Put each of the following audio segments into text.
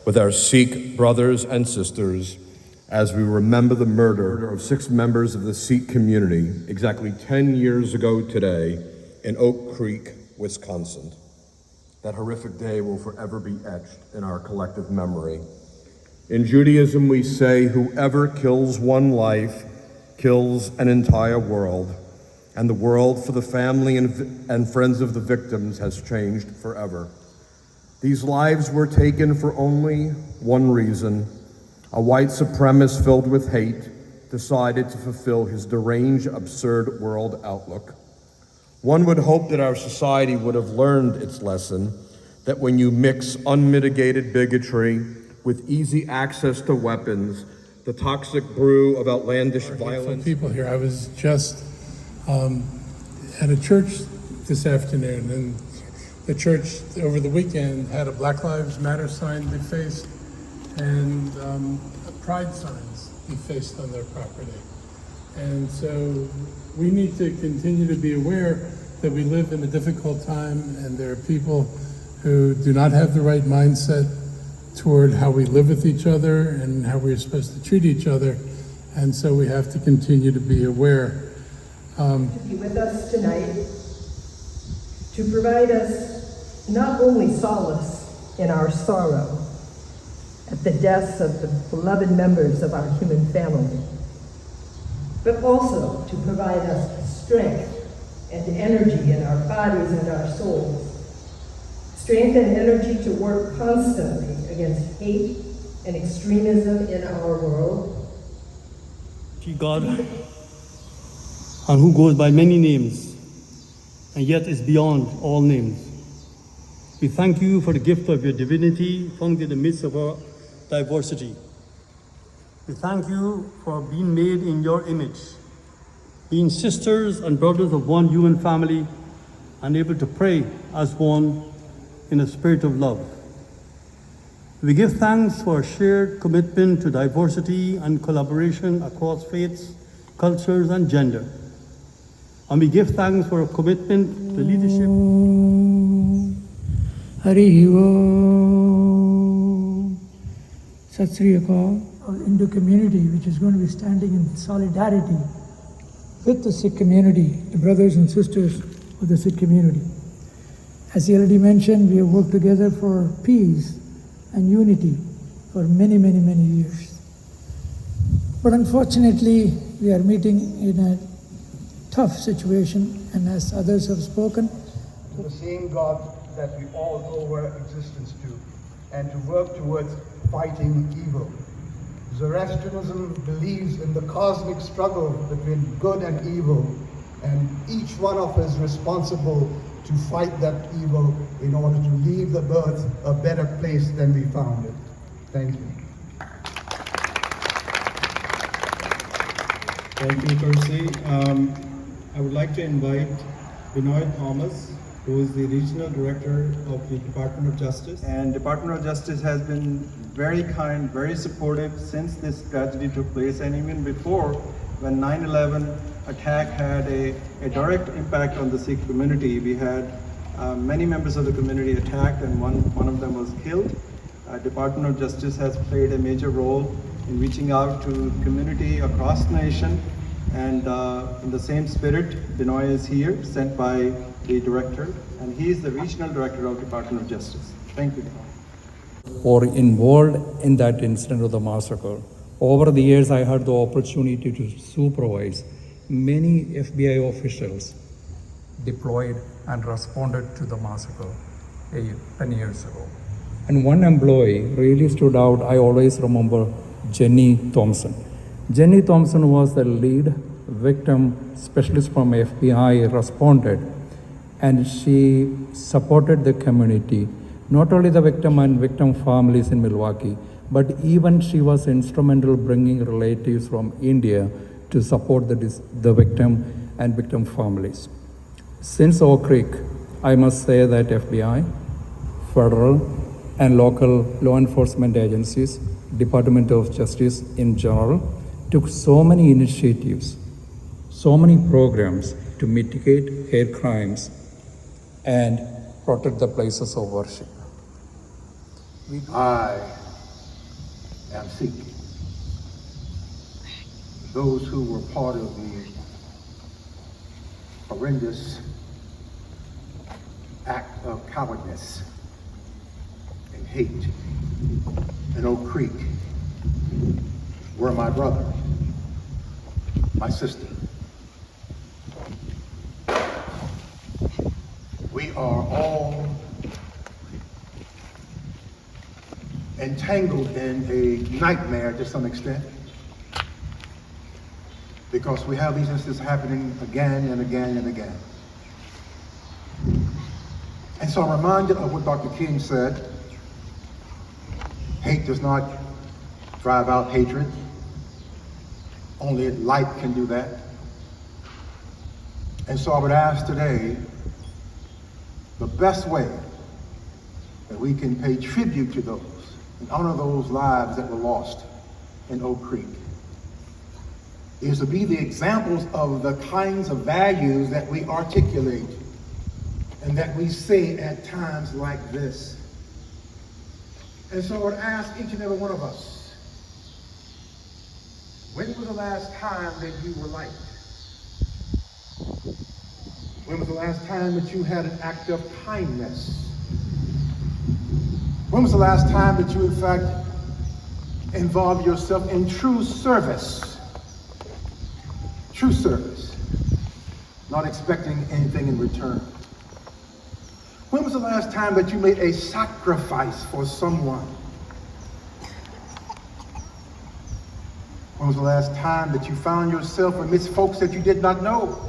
with our Sikh brothers and sisters as we remember the murder of 6 members of the Sikh community exactly 10 years ago today in Oak Creek, Wisconsin. That horrific day will forever be etched in our collective memory. In Judaism, we say, whoever kills one life kills an entire world, and the world for the family and friends of the victims has changed forever. These lives were taken for only one reason. A white supremacist filled with hate decided to fulfill his deranged, absurd world outlook. One would hope that our society would have learned its lesson, that when you mix unmitigated bigotry with easy access to weapons, the toxic brew of outlandish violence. People here. I was just at a church this afternoon, and the church over the weekend had a Black Lives Matter sign defaced and pride signs defaced on their property. And so we need to continue to be aware that we live in a difficult time, and there are people who do not have the right mindset toward how we live with each other and how we're supposed to treat each other. And so we have to continue to be aware. To be with us tonight, to provide us not only solace in our sorrow at the deaths of the beloved members of our human family, but also to provide us strength and energy in our bodies and our souls. Strength and energy to work constantly against hate and extremism in our world. God, and who goes by many names, and yet is beyond all names. We thank you for the gift of your divinity found in the midst of our diversity. We thank you for being made in your image, being sisters and brothers of one human family, and able to pray as one in a spirit of love. We give thanks for a shared commitment to diversity and collaboration across faiths, cultures, and gender. And we give thanks for a commitment to leadership. Hari Om. Sat Sri Akal. Our Hindu community, which is going to be standing in solidarity with the Sikh community, the brothers and sisters of the Sikh community. As he already mentioned, we have worked together for peace and unity for many, many, many years. But unfortunately, we are meeting in a tough situation, and as others have spoken, to the same God that we all owe our existence to, and to work towards fighting evil. Zoroastrianism believes in the cosmic struggle between good and evil, and each one of us is responsible to fight that evil in order to leave the earth a better place than we found it. Thank you. Thank you, Percy. I would like to invite Binoy Thomas, who is the Regional Director of the Department of Justice. And Department of Justice has been very kind, very supportive since this tragedy took place, and even before, when 9/11 attack had a direct impact on the Sikh community. We had many members of the community attacked, and one of them was killed. Department of Justice has played a major role in reaching out to community across the nation, and in the same spirit, Binoy is here, sent by the director, and he is the Regional Director of Department of Justice. Thank you, Binoy. Or involved in that incident of the massacre. Over the years, I had the opportunity to supervise many FBI officials deployed and responded to the massacre 10 years ago. And one employee really stood out. I always remember Jenny Thompson. Jenny Thompson was the lead victim specialist from FBI, responded, and she supported the community, not only the victim and victim families in Milwaukee, but even she was instrumental bringing relatives from India to support the victim and victim families. Since Oak Creek, I must say that FBI, federal and local law enforcement agencies, Department of Justice in general, took so many initiatives, so many programs to mitigate hate crimes and protect the places of worship. I, am Sikh. Those who were part of the horrendous act of cowardness and hate in Oak Creek were my brother, my sister. We are all entangled in a nightmare to some extent, because we have these instances happening again and again and again. And so I'm reminded of what Dr. King said: hate does not drive out hatred. Only light can do that. And so I would ask today, the best way that we can pay tribute to those and honor those lives that were lost in Oak Creek is to be the examples of the kinds of values that we articulate and that we say at times like this. And so I would ask each and every one of us, when was the last time that you were liked? When was the last time that you had an act of kindness? When was the last time that you, in fact, involved yourself in true service? True service, not expecting anything in return. When was the last time that you made a sacrifice for someone? When was the last time that you found yourself amidst folks that you did not know,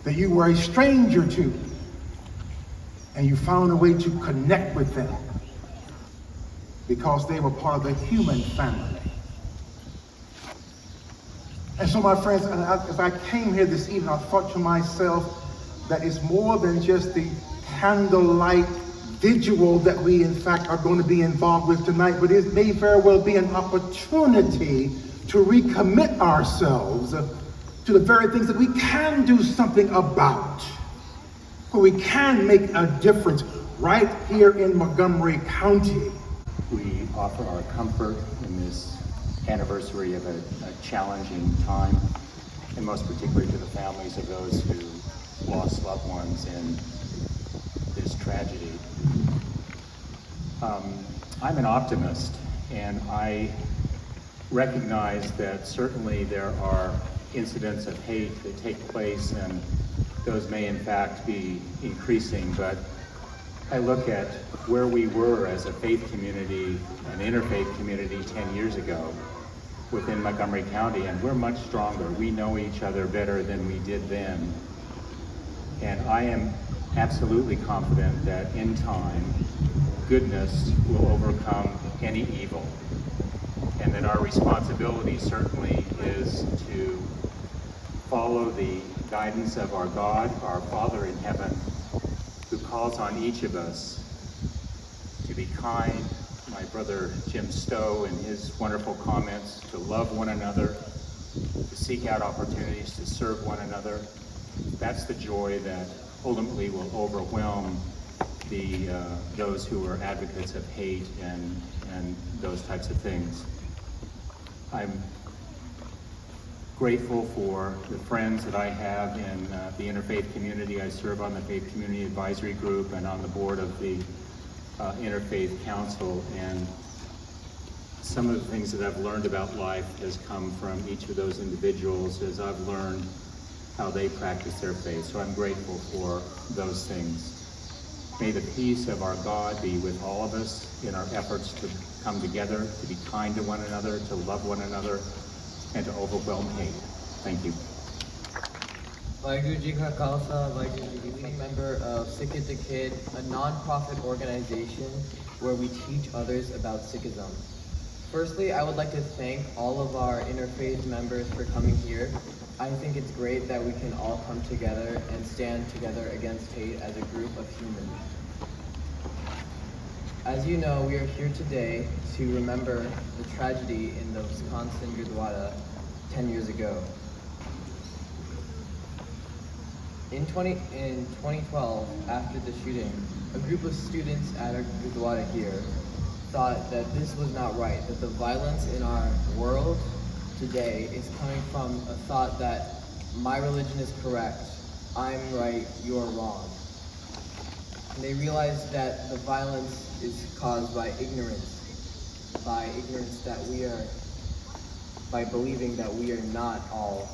that you were a stranger to, and you found a way to connect with them because they were part of the human family? And so, my friends, as I came here this evening, I thought to myself that it's more than just the candlelight vigil that we, in fact, are going to be involved with tonight, but it may very well be an opportunity to recommit ourselves to the very things that we can do something about, where we can make a difference right here in Montgomery County. We offer our comfort in this anniversary of a challenging time, and most particularly to the families of those who lost loved ones in this tragedy. I'm an optimist, and I recognize that certainly there are incidents of hate that take place, and those may in fact be increasing, but I look at where we were as a faith community, an interfaith community 10 years ago within Montgomery County, and we're much stronger. We know each other better than we did then. And I am absolutely confident that in time, goodness will overcome any evil. And that our responsibility certainly is to follow the guidance of our God, our Father in heaven, who calls on each of us to be kind. My brother Jim Stowe in his wonderful comments, to love one another, to seek out opportunities to serve one another. That's the joy that ultimately will overwhelm those who are advocates of hate and those types of things. I'm grateful for the friends that I have in the interfaith community. I serve on the Faith Community Advisory Group and on the board of the Interfaith Council, and some of the things that I've learned about life has come from each of those individuals as I've learned how they practice their faith. So I'm grateful for those things. May the peace of our God be with all of us in our efforts to come together, to be kind to one another, to love one another, and to overwhelm hate. Thank you. Waheguru Ji Ka Khalsa, Waheguru Ji Ki Fateh. Member of Sikh Kid, a non-profit organization where we teach others about Sikhism. Firstly, I would like to thank all of our interfaith members for coming here. I think it's great that we can all come together and stand together against hate as a group of humans. As you know, we are here today to remember the tragedy in the Wisconsin Gurdwara 10 years ago. In 2012, after the shooting, a group of students at our Gurdwara here thought that this was not right, that the violence in our world today is coming from a thought that my religion is correct, I'm right, you're wrong. And they realized that the violence is caused by ignorance that we are, by believing that we are not all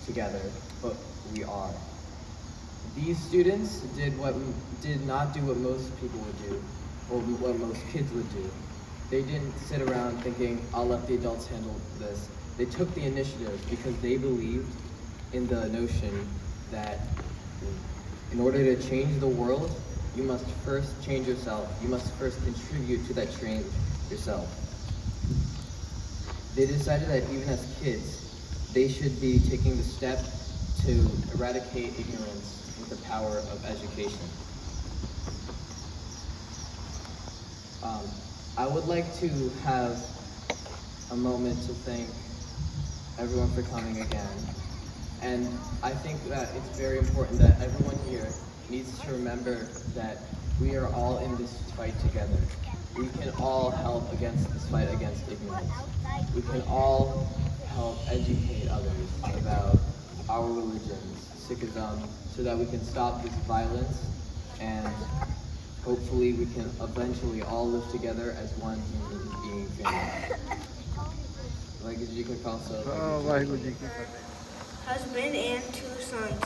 together, but we are. These students did not do what most people would do, or what most kids would do. They didn't sit around thinking, I'll let the adults handle this. They took the initiative because they believed in the notion that in order to change the world, you must first change yourself. You must first contribute to that change yourself. They decided that even as kids, they should be taking the step to eradicate ignorance with the power of education. I would like to have a moment to thank everyone for coming again. And I think that it's very important that everyone here needs to remember that we are all in this fight together. We can all help against this fight against ignorance. We can all help educate others about our religions, Sikhism, so that we can stop this violence and hopefully we can eventually all live together as one human being family. Waheguru Ji Ka Khalsa. Husband and 2 sons.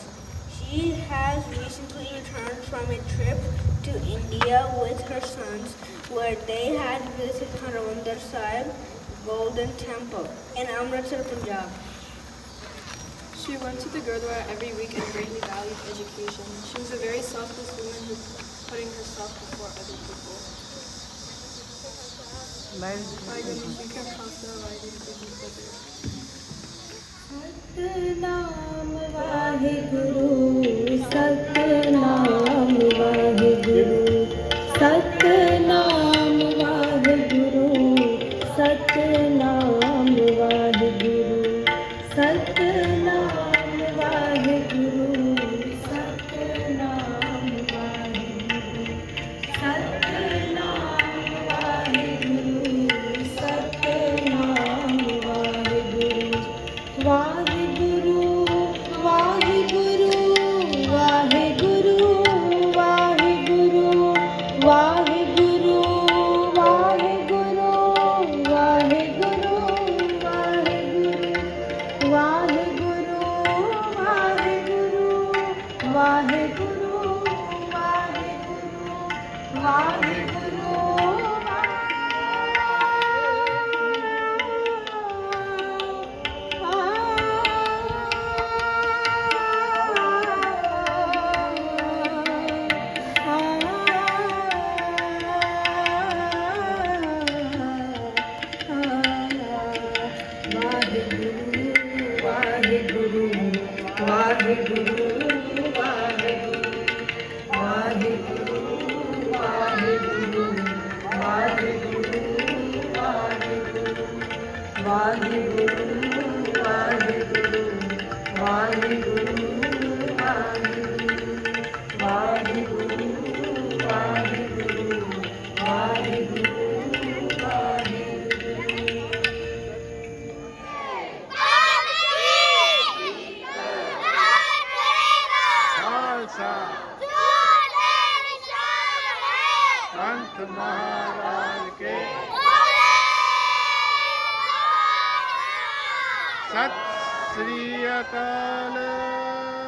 She has recently returned from a trip to India with her sons, where they had visited Harmandir Sahib Golden Temple in Amritsar, Punjab. She went to the Gurdwara every week and greatly valued education. She was a very selfless woman who putting herself before other people. Waheguru Ji Ka Khalsa, Waheguru Ji Ki Fateh. Satnam Vaheguru, Satnam Vaheguru, Satnam Vaheguru, Satnam Vaheguru, Satnam Vaheguru, Satnam Vaheguru, Satnam Vaheguru, Satnam Vaheguru. Waheguru, Waheguru, Waheguru, Waheguru, Waheguru, Waheguru, Waheguru, Waheguru, Waheguru, Waheguru, Waheguru, Waheguru, Waheguru. Sat Sri Akal.